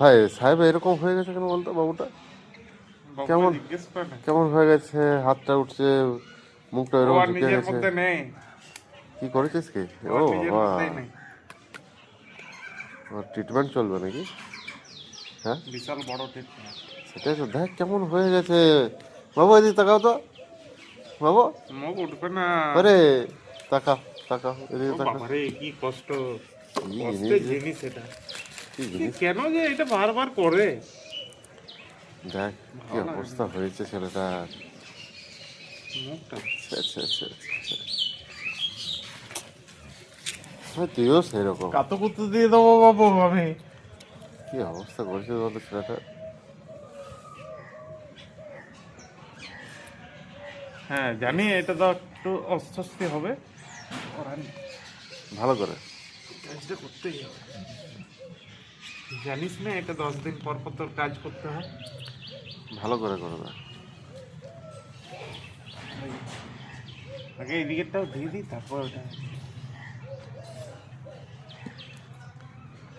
ভাই সাহেব এরকম হয়ে গেছে কেন বলতো বাবুটা? কেমন কেমন হয়ে গেছে? হাতটা উঠছে, মুখটা এরকম ঝুঁকে গেছে। কি করেছিস কি? ও বাবা, ট্রিটমেন্ট চলবে নাকি? হ্যাঁ, বিশাল বড় ট্রিটমেন্ট। সেটাই তো, দেখ কেমন হয়ে গেছে। বাবু এদিকে তাকাও তো, বাবু। মুখ উঠবে না। আরে তাকা, তাকা এদিকে ও তাকা। বাবারে, কি কষ্ট, কি কষ্টের জিনিস রে, জিনিস এটা। কি জিনিস! কেন যে এটা বারবার করে, দেখ কি ভালো লাগে অবস্থা না হয়েছে ছেলেটার। মুখটা। ছে, ছে, ছে, ছে, ছে। ভাই তুইও সেরকম, কাতো কুতো দিয়ে দেবো বাবু আমি। কি অবস্থা করেছে বলতো ছেলেটা। হ্যাঁ জানি, এটা তো একটু অস্বস্তি হবে, করার নেই। ভালো করে, কাজটা করতেই হবে। জানিস না, এটা 10 দিন পর পর তোর কাজ করতে হয়। ভালো করে করবে। আগে এই দিকেরটাও দিয়ে দিই, তারপর ওটা।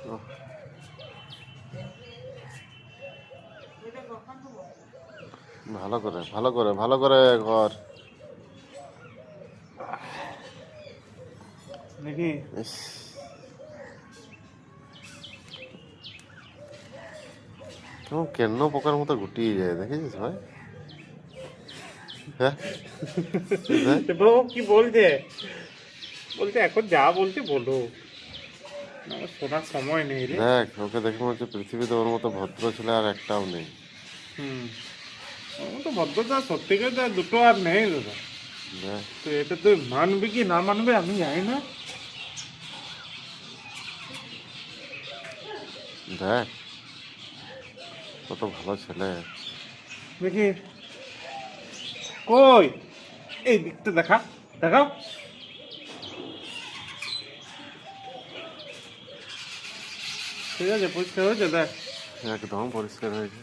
ওহ, ভালো করে, ভালো করে, ভালো করে ঘর। দেখি। ইস, কেমন কেন পোকার মতো গুটিয়ে যায়, দেখেছিস ভাই? হ্যাঁ, তুই দেখ। বাবু কি বলছে, বলছে এখন যা বলছে বলো, আমার শোনার সময় নেই রে। দেখ ওকে দেখে মনে হচ্ছে পৃথিবীতে ওর মতো ভদ্র ছেলে আর একটাও নেই। হুম, আমার তো ভদ্রতা সত্যিকার দুটো আর নেই দাদা। দেখ, তো এটা তুই মানবি কি না মানবে আমি জানি না। দেখ কত ভালো ছেলে। দেখি কই, এই দিকটা দেখা, দেখাও। ঠিক আছে, পরিষ্কার হয়েছে দেখ। একদম পরিষ্কার হয়েছে,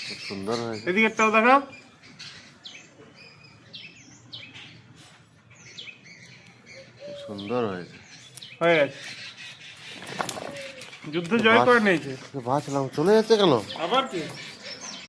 খুব সুন্দর হয়েছে, এদিকেরটাও দেখাও। খুব সুন্দর হয়েছে। হয়ে গেছে, যুদ্ধ জয় করে নিয়েছে। বাঁচলাম, চলে যাচ্ছে কেন? আবার কি?